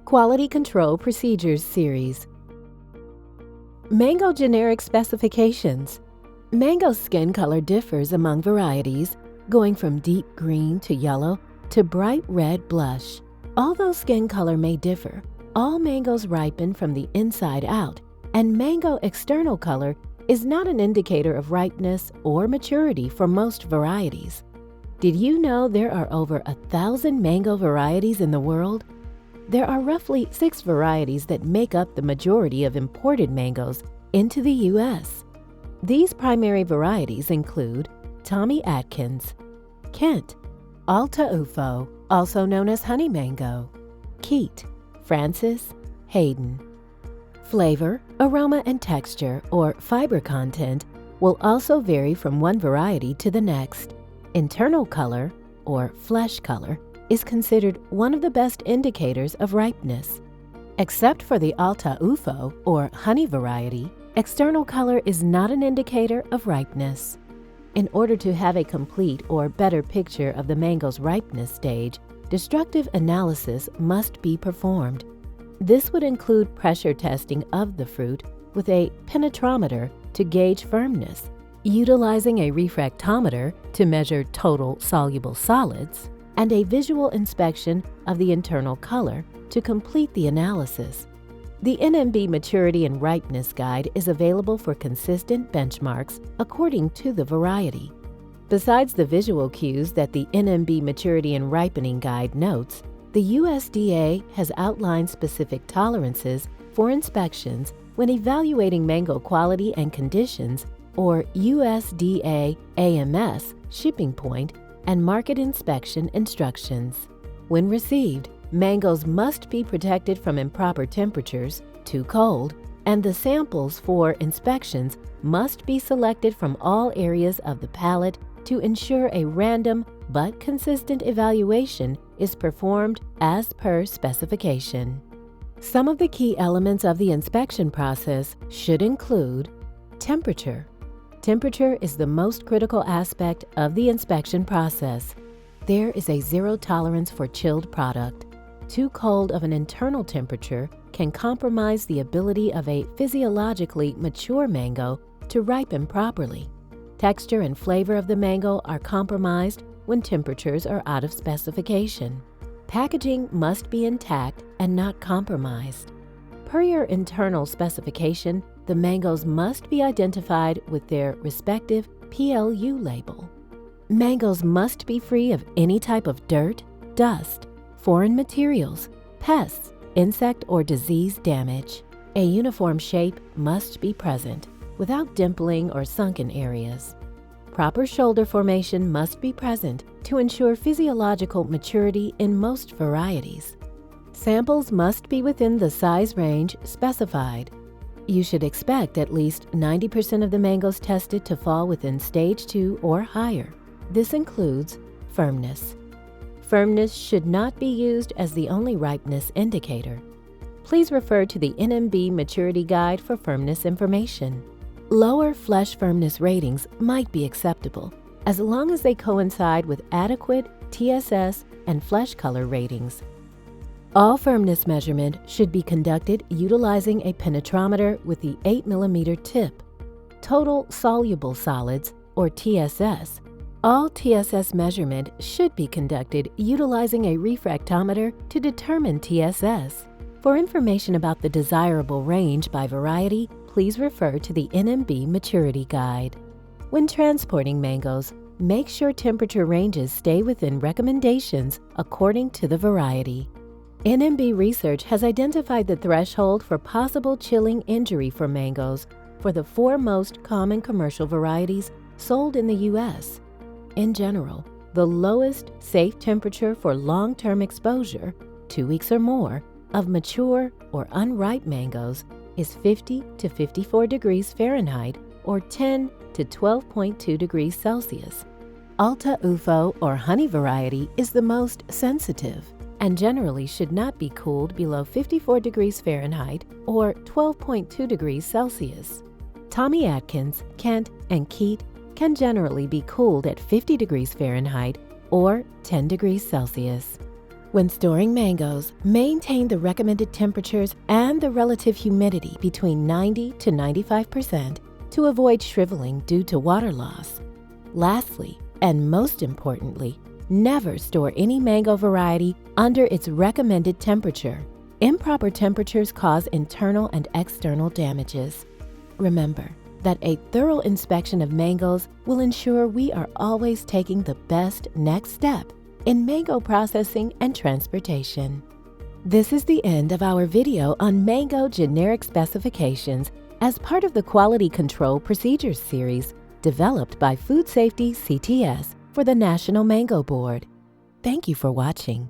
Quality Control Procedures Series. Mango Generic Specifications. Mango skin color differs among varieties, going from deep green to yellow to bright red blush. Although skin color may differ, all mangoes ripen from the inside out, and mango external color is not an indicator of ripeness or maturity for most varieties. Did you know there are over 1,000 mango varieties in the world? There are roughly 6 varieties that make up the majority of imported mangoes into the U.S. These primary varieties include Tommy Atkins, Kent, Alta Ufo, also known as honey mango, Keat, Francis, Hayden. Flavor, aroma, and texture, or fiber content, will also vary from one variety to the next. Internal color, or flesh color, is considered one of the best indicators of ripeness. Except for the Alta Ufo, or honey variety, external color is not an indicator of ripeness. In order to have a complete or better picture of the mango's ripeness stage, destructive analysis must be performed. This would include pressure testing of the fruit with a penetrometer to gauge firmness, utilizing a refractometer to measure total soluble solids, and a visual inspection of the internal color to complete the analysis. The NMB Maturity and Ripeness Guide is available for consistent benchmarks according to the variety. Besides the visual cues that the NMB Maturity and Ripening Guide notes, the USDA has outlined specific tolerances for inspections when evaluating mango quality and conditions, or USDA AMS shipping point and market inspection instructions. When received, mangoes must be protected from improper temperatures, too cold, and the samples for inspections must be selected from all areas of the palate to ensure a random but consistent evaluation is performed as per specification. Some of the key elements of the inspection process should include temperature. Temperature is the most critical aspect of the inspection process. There is a zero tolerance for chilled product. Too cold of an internal temperature can compromise the ability of a physiologically mature mango to ripen properly. Texture and flavor of the mango are compromised when temperatures are out of specification. Packaging must be intact and not compromised. Per your internal specification, the mangoes must be identified with their respective PLU label. Mangoes must be free of any type of dirt, dust, foreign materials, pests, insect or disease damage. A uniform shape must be present, without dimpling or sunken areas. Proper shoulder formation must be present to ensure physiological maturity in most varieties. Samples must be within the size range specified. You should expect at least 90% of the mangoes tested to fall within stage 2 or higher. This includes firmness. Firmness should not be used as the only ripeness indicator. Please refer to the NMB Maturity Guide for firmness information. Lower flesh firmness ratings might be acceptable, as long as they coincide with adequate TSS and flesh color ratings. All firmness measurement should be conducted utilizing a penetrometer with the 8mm tip. Total soluble solids, or TSS. All TSS measurement should be conducted utilizing a refractometer to determine TSS. For information about the desirable range by variety, please refer to the NMB Maturity Guide. When transporting mangoes, make sure temperature ranges stay within recommendations according to the variety. NMB research has identified the threshold for possible chilling injury for mangoes for the 4 most common commercial varieties sold in the U.S. In general, the lowest safe temperature for long-term exposure, 2 weeks or more, of mature or unripe mangoes is 50 to 54 degrees Fahrenheit or 10 to 12.2 degrees Celsius. Alta Ufo or honey variety is the most sensitive and generally should not be cooled below 54 degrees Fahrenheit or 12.2 degrees Celsius. Tommy Atkins, Kent, and Keat can generally be cooled at 50 degrees Fahrenheit or 10 degrees Celsius. When storing mangoes, maintain the recommended temperatures and the relative humidity between 90 to 95% to avoid shriveling due to water loss. Lastly, and most importantly, never store any mango variety under its recommended temperature. Improper temperatures cause internal and external damages. Remember that a thorough inspection of mangoes will ensure we are always taking the best next step in mango processing and transportation. This is the end of our video on mango generic specifications as part of the Quality Control Procedures series developed by Food Safety CTS for the National Mango Board. Thank you for watching.